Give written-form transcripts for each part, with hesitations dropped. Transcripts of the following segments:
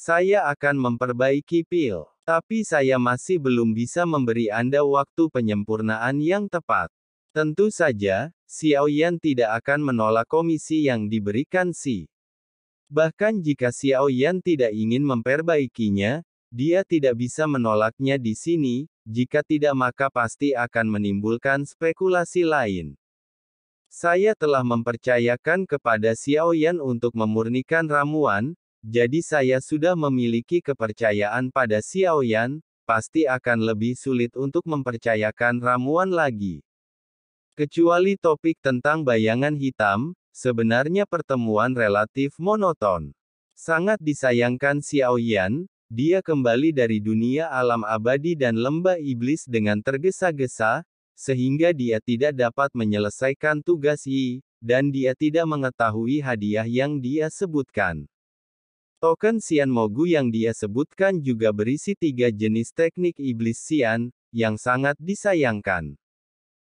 Saya akan memperbaiki pil. Tapi saya masih belum bisa memberi Anda waktu penyempurnaan yang tepat. Tentu saja, Xiao Yan tidak akan menolak komisi yang diberikan Si. Bahkan jika Xiao Yan tidak ingin memperbaikinya, dia tidak bisa menolaknya di sini, jika tidak maka pasti akan menimbulkan spekulasi lain. Saya telah mempercayakan kepada Xiao Yan untuk memurnikan ramuan, jadi saya sudah memiliki kepercayaan pada Xiao Yan, pasti akan lebih sulit untuk mempercayakan ramuan lagi. Kecuali topik tentang bayangan hitam, sebenarnya pertemuan relatif monoton. Sangat disayangkan Xiao Yan, dia kembali dari dunia alam abadi dan lembah iblis dengan tergesa-gesa, sehingga dia tidak dapat menyelesaikan tugas Yi, dan dia tidak mengetahui hadiah yang dia sebutkan. Token Xian Mogu yang dia sebutkan juga berisi 3 jenis teknik iblis Xian, yang sangat disayangkan.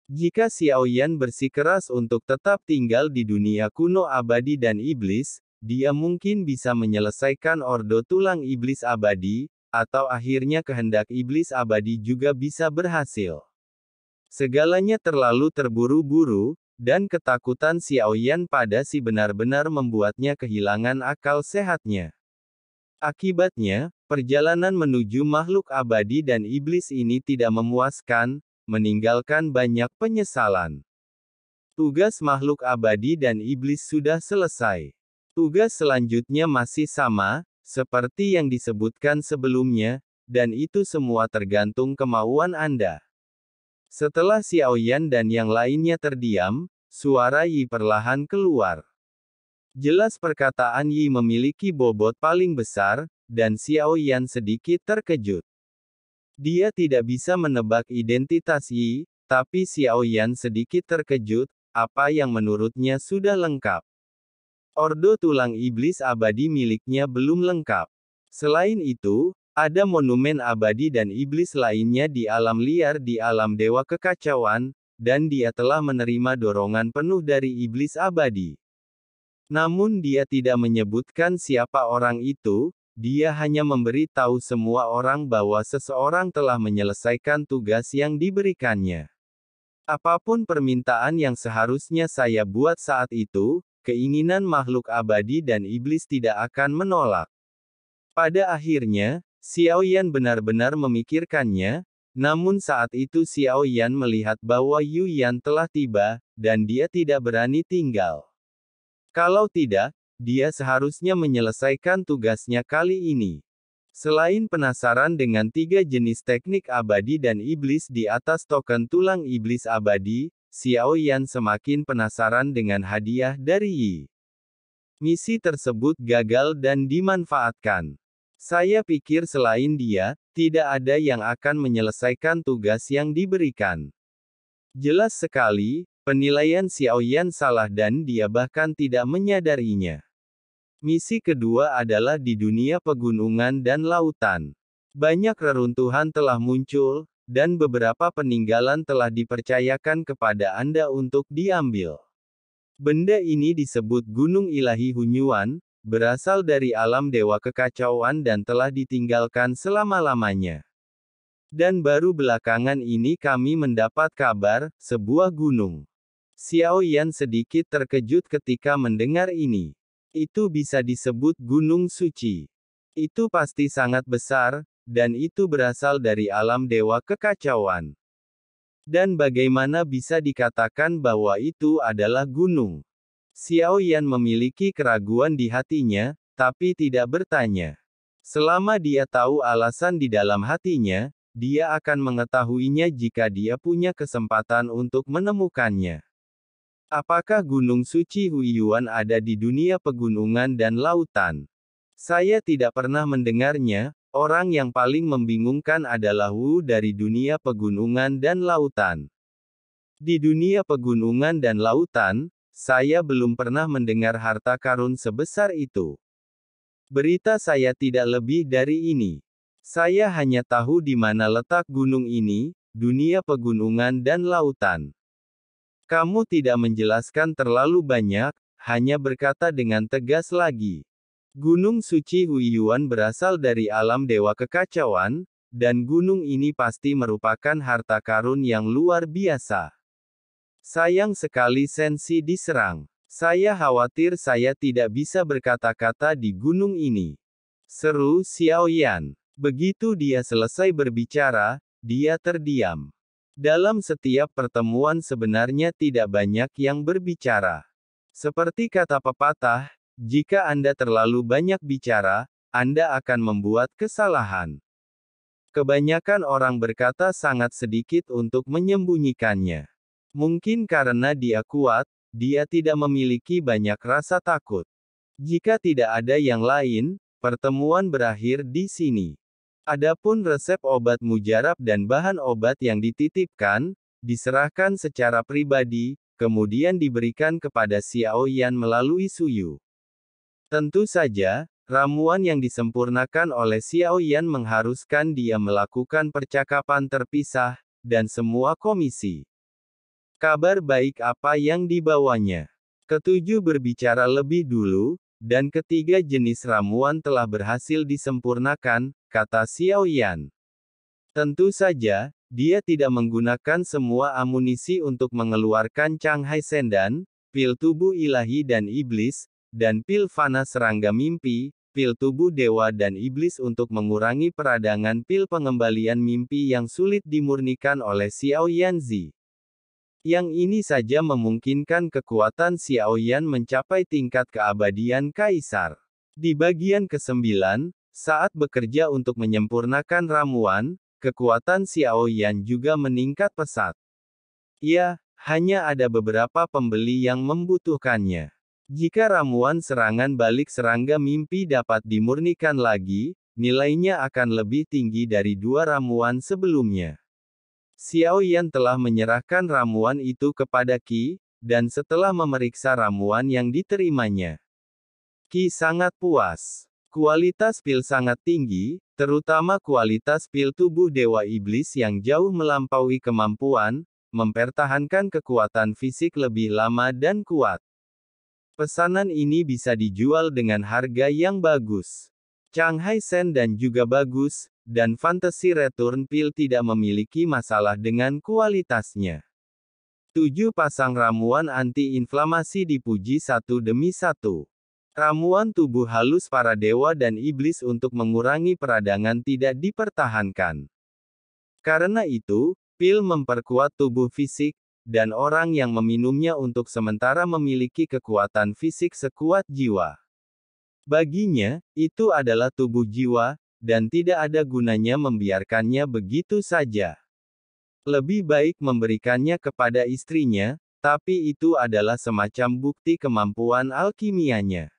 Jika Xiao Yan bersikeras untuk tetap tinggal di dunia kuno abadi dan iblis, dia mungkin bisa menyelesaikan Ordo Tulang Iblis Abadi, atau akhirnya kehendak iblis abadi juga bisa berhasil. Segalanya terlalu terburu-buru, dan ketakutan Xiao Yan pada Si benar-benar membuatnya kehilangan akal sehatnya. Akibatnya, perjalanan menuju makhluk abadi dan iblis ini tidak memuaskan, meninggalkan banyak penyesalan. Tugas makhluk abadi dan iblis sudah selesai. Tugas selanjutnya masih sama, seperti yang disebutkan sebelumnya, dan itu semua tergantung kemauan Anda. Setelah Xiao Yan dan yang lainnya terdiam, suara Yi perlahan keluar. Jelas perkataan Yi memiliki bobot paling besar, dan Xiao Yan sedikit terkejut. Dia tidak bisa menebak identitas Yi, tapi Xiao Yan sedikit terkejut, apa yang menurutnya sudah lengkap. Ordo Tulang Iblis Abadi miliknya belum lengkap. Selain itu, ada monumen abadi dan iblis lainnya di alam liar di alam dewa kekacauan, dan dia telah menerima dorongan penuh dari iblis abadi. Namun dia tidak menyebutkan siapa orang itu, dia hanya memberi tahu semua orang bahwa seseorang telah menyelesaikan tugas yang diberikannya. Apapun permintaan yang seharusnya saya buat saat itu, keinginan makhluk abadi dan iblis tidak akan menolak. Pada akhirnya, Xiao Yan benar-benar memikirkannya, namun saat itu Xiao Yan melihat bahwa Yu Yan telah tiba, dan dia tidak berani tinggal. Kalau tidak, dia seharusnya menyelesaikan tugasnya kali ini. Selain penasaran dengan 3 jenis teknik abadi dan iblis di atas token tulang iblis abadi, Xiao Yan semakin penasaran dengan hadiah dari Yi. Misi tersebut gagal dan dimanfaatkan. Saya pikir selain dia, tidak ada yang akan menyelesaikan tugas yang diberikan. Jelas sekali, penilaian Xiao Yan salah dan dia bahkan tidak menyadarinya. Misi kedua adalah di dunia pegunungan dan lautan. Banyak reruntuhan telah muncul, dan beberapa peninggalan telah dipercayakan kepada Anda untuk diambil. Benda ini disebut Gunung Ilahi Hunyuan, berasal dari alam dewa kekacauan dan telah ditinggalkan selama-lamanya. Dan baru belakangan ini kami mendapat kabar, sebuah gunung. Xiao Yan sedikit terkejut ketika mendengar ini. Itu bisa disebut gunung suci. Itu pasti sangat besar, dan itu berasal dari alam dewa kekacauan. Dan bagaimana bisa dikatakan bahwa itu adalah gunung? Xiao Yan memiliki keraguan di hatinya, tapi tidak bertanya. Selama dia tahu alasan di dalam hatinya, dia akan mengetahuinya jika dia punya kesempatan untuk menemukannya. Apakah Gunung Suci Huiyuan ada di dunia pegunungan dan lautan? Saya tidak pernah mendengarnya. Orang yang paling membingungkan adalah Wu dari dunia pegunungan dan lautan. Di dunia pegunungan dan lautan, saya belum pernah mendengar harta karun sebesar itu. Berita saya tidak lebih dari ini. Saya hanya tahu di mana letak gunung ini, dunia pegunungan dan lautan. Kamu tidak menjelaskan terlalu banyak, hanya berkata dengan tegas lagi. Gunung suci Huiyuan berasal dari alam dewa kekacauan, dan gunung ini pasti merupakan harta karun yang luar biasa. Sayang sekali Sensi diserang. Saya khawatir saya tidak bisa berkata-kata di gunung ini. Seru Xiaoyan. Begitu dia selesai berbicara, dia terdiam. Dalam setiap pertemuan sebenarnya tidak banyak yang berbicara. Seperti kata pepatah, jika Anda terlalu banyak bicara, Anda akan membuat kesalahan. Kebanyakan orang berkata sangat sedikit untuk menyembunyikannya. Mungkin karena dia kuat, dia tidak memiliki banyak rasa takut. Jika tidak ada yang lain, pertemuan berakhir di sini. Adapun resep obat mujarab dan bahan obat yang dititipkan, diserahkan secara pribadi, kemudian diberikan kepada Xiaoyan melalui Suyu. Tentu saja, ramuan yang disempurnakan oleh Xiaoyan mengharuskan dia melakukan percakapan terpisah, dan semua komisi. Kabar baik apa yang dibawanya? Ketujuh berbicara lebih dulu, dan ketiga jenis ramuan telah berhasil disempurnakan, kata Xiaoyan. Tentu saja, dia tidak menggunakan semua amunisi untuk mengeluarkan Canghai Sendan, pil tubuh ilahi dan iblis, dan pil fana serangga mimpi, pil tubuh dewa dan iblis untuk mengurangi peradangan pil pengembalian mimpi yang sulit dimurnikan oleh Xiaoyan Zi. Yang ini saja memungkinkan kekuatan Xiaoyan mencapai tingkat keabadian kaisar. Di bagian ke-9, saat bekerja untuk menyempurnakan ramuan, kekuatan Xiaoyan juga meningkat pesat. Ya, hanya ada beberapa pembeli yang membutuhkannya. Jika ramuan serangan balik serangga mimpi dapat dimurnikan lagi, nilainya akan lebih tinggi dari 2 ramuan sebelumnya. Xiaoyan telah menyerahkan ramuan itu kepada Qi, dan setelah memeriksa ramuan yang diterimanya, Qi sangat puas. Kualitas pil sangat tinggi, terutama kualitas pil tubuh Dewa Iblis yang jauh melampaui kemampuan, mempertahankan kekuatan fisik lebih lama dan kuat. Pesanan ini bisa dijual dengan harga yang bagus. Canghai Sendan juga bagus, dan Fantasy Return Pill tidak memiliki masalah dengan kualitasnya. 7 pasang ramuan anti-inflamasi dipuji satu demi satu. Ramuan tubuh halus para dewa dan iblis untuk mengurangi peradangan tidak dipertahankan. Karena itu, pil memperkuat tubuh fisik, dan orang yang meminumnya untuk sementara memiliki kekuatan fisik sekuat jiwa. Baginya, itu adalah tubuh jiwa, dan tidak ada gunanya membiarkannya begitu saja. Lebih baik memberikannya kepada istrinya, tapi itu adalah semacam bukti kemampuan alkimianya.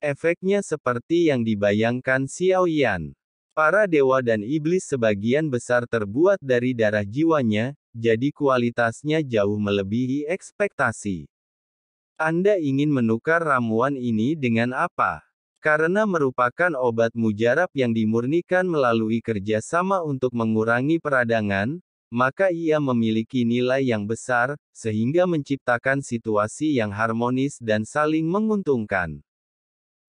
Efeknya seperti yang dibayangkan Xiaoyan. Para dewa dan iblis sebagian besar terbuat dari darah jiwanya, jadi kualitasnya jauh melebihi ekspektasi. Anda ingin menukar ramuan ini dengan apa? Karena merupakan obat mujarab yang dimurnikan melalui kerjasama untuk mengurangi peradangan, maka ia memiliki nilai yang besar, sehingga menciptakan situasi yang harmonis dan saling menguntungkan.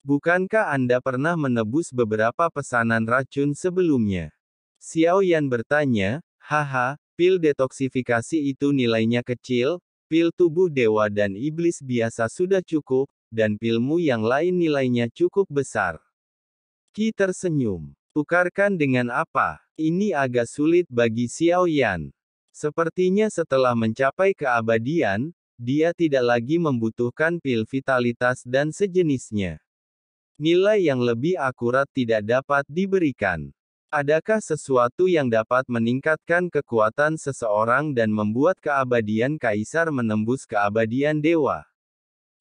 Bukankah Anda pernah menebus beberapa pesanan racun sebelumnya? Xiaoyan bertanya, haha, pil detoksifikasi itu nilainya kecil, pil tubuh dewa dan iblis biasa sudah cukup, dan pilmu yang lain nilainya cukup besar. Qi tersenyum. Tukarkan dengan apa? Ini agak sulit bagi Xiaoyan. Sepertinya setelah mencapai keabadian, dia tidak lagi membutuhkan pil vitalitas dan sejenisnya. Nilai yang lebih akurat tidak dapat diberikan. Adakah sesuatu yang dapat meningkatkan kekuatan seseorang dan membuat keabadian kaisar menembus keabadian dewa?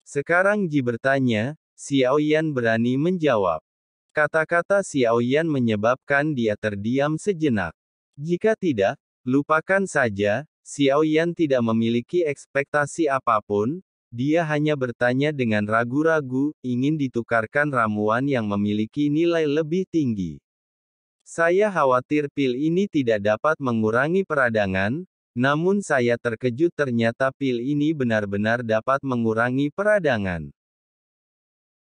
Sekarang Ji bertanya, Xiaoyan berani menjawab. Kata-kata Xiaoyan menyebabkan dia terdiam sejenak. Jika tidak, lupakan saja, Xiaoyan tidak memiliki ekspektasi apapun, dia hanya bertanya dengan ragu-ragu, ingin ditukarkan ramuan yang memiliki nilai lebih tinggi. Saya khawatir pil ini tidak dapat mengurangi peradangan, namun saya terkejut ternyata pil ini benar-benar dapat mengurangi peradangan.